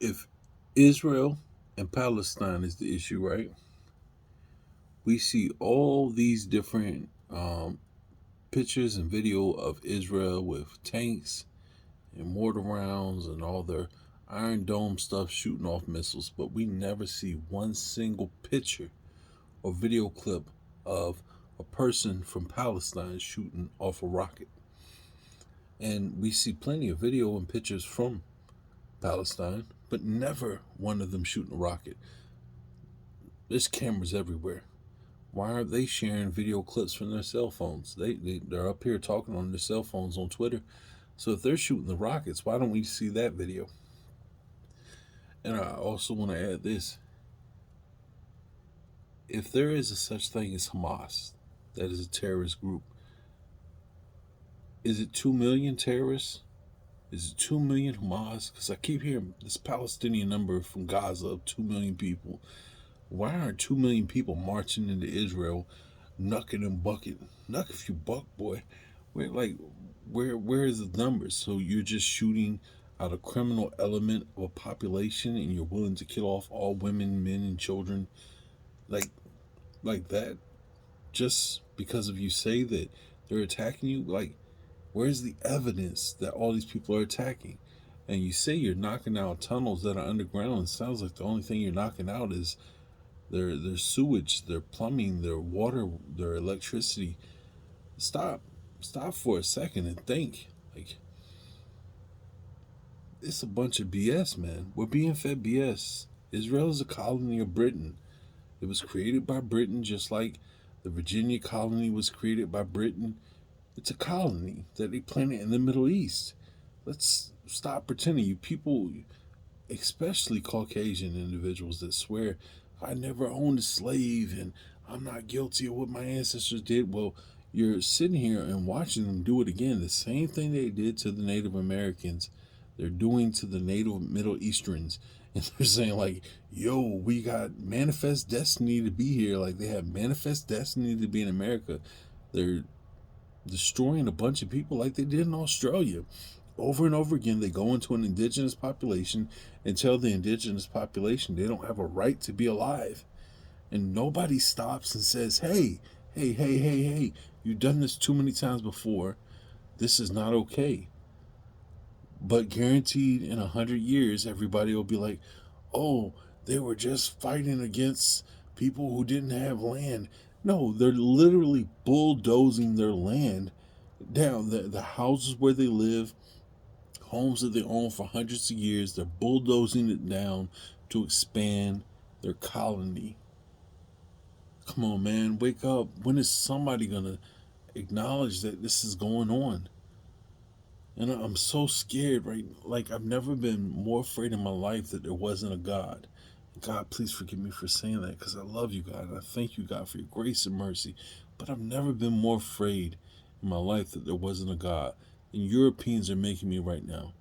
If Israel and Palestine is the issue, right? We see all these different pictures and video of Israel with tanks and mortar rounds and all their Iron Dome stuff shooting off missiles, but we never see one single picture or video clip of a person from Palestine shooting off a rocket. And we see plenty of video and pictures from Palestine, but never one of them shooting a rocket. There's cameras everywhere. Why aren't they sharing video clips from their cell phones? They're up here talking on their cell phones on Twitter. So if they're shooting the rockets, why don't we see that video? And I also want to add this: if there is a such thing as Hamas, that is a terrorist group, is it 2 million terrorists? Is it 2 million Hamas? Because I keep hearing this Palestinian number from Gaza of 2 million people. Why aren't 2 million people marching into Israel, knucking and bucking? Knuck if you buck, boy. Where is the numbers? So you're just shooting out a criminal element of a population, and you're willing to kill off all women, men, and children, like like that, just because of you say that they're attacking you? Like, where's the evidence that all these people are attacking? And you say you're knocking out tunnels that are underground. It sounds like the only thing you're knocking out is their sewage, their plumbing, their water, their electricity. Stop. Stop for a second and think. Like, it's a bunch of BS, man. We're being fed BS. Israel is a colony of Britain. It was created by Britain, just like the Virginia colony was created by Britain. It's a colony that they planted in the Middle East. Let's stop pretending. You people, especially Caucasian individuals that swear, I never owned a slave and I'm not guilty of what my ancestors did. Well, you're sitting here and watching them do it again. The same thing they did to the Native Americans, they're doing to the Native Middle Easterns. And they're saying, like, yo, we got manifest destiny to be here. Like, they have manifest destiny to be in America. They're destroying a bunch of people like they did in Australia. Over and over again, they go into an indigenous population and tell the indigenous population they don't have a right to be alive. And nobody stops and says, hey, you've done this too many times before. This is not okay. But guaranteed in 100 years, everybody will be like, oh, they were just fighting against people who didn't have land. No, they're literally bulldozing their land down. The houses where they live, homes that they own for hundreds of years, they're bulldozing it down to expand their colony. Come on, man, wake up. When is somebody going to acknowledge that this is going on? And I'm so scared, right? Like, I've never been more afraid in my life that there wasn't a God. God, please forgive me for saying that, because I love you, God. And I thank you, God, for your grace and mercy. But I've never been more afraid in my life that there wasn't a God. And Europeans are making me right now.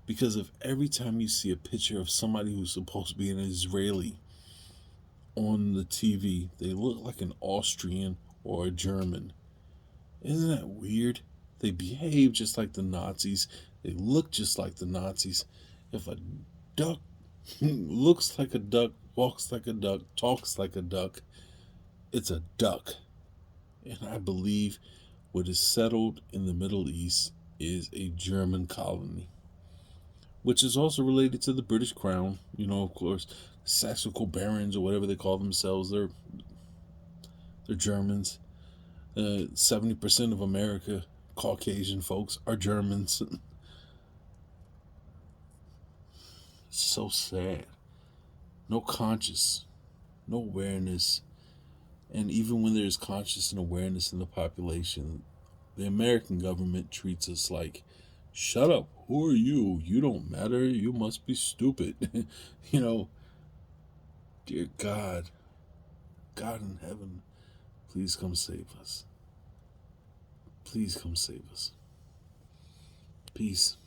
Because of every time you see a picture of somebody who's supposed to be an Israeli on the TV, they look like an Austrian or a German. Isn't that weird? They behave just like the Nazis. They look just like the Nazis. If a duck looks like a duck, walks like a duck, talks like a duck, it's a duck. And I believe what is settled in the Middle East is a German colony, which is also related to the British Crown. You know, of course, Saxocal Barons or whatever they call themselves. They're Germans. 70% of America, Caucasian folks, are Germans. It's so sad. No conscious, no awareness. And even when there's conscious and awareness in the population, the American government treats us like, shut up, who are you? You don't matter, you must be stupid. you know, dear God, God in heaven, please come save us. Please come save us. Peace.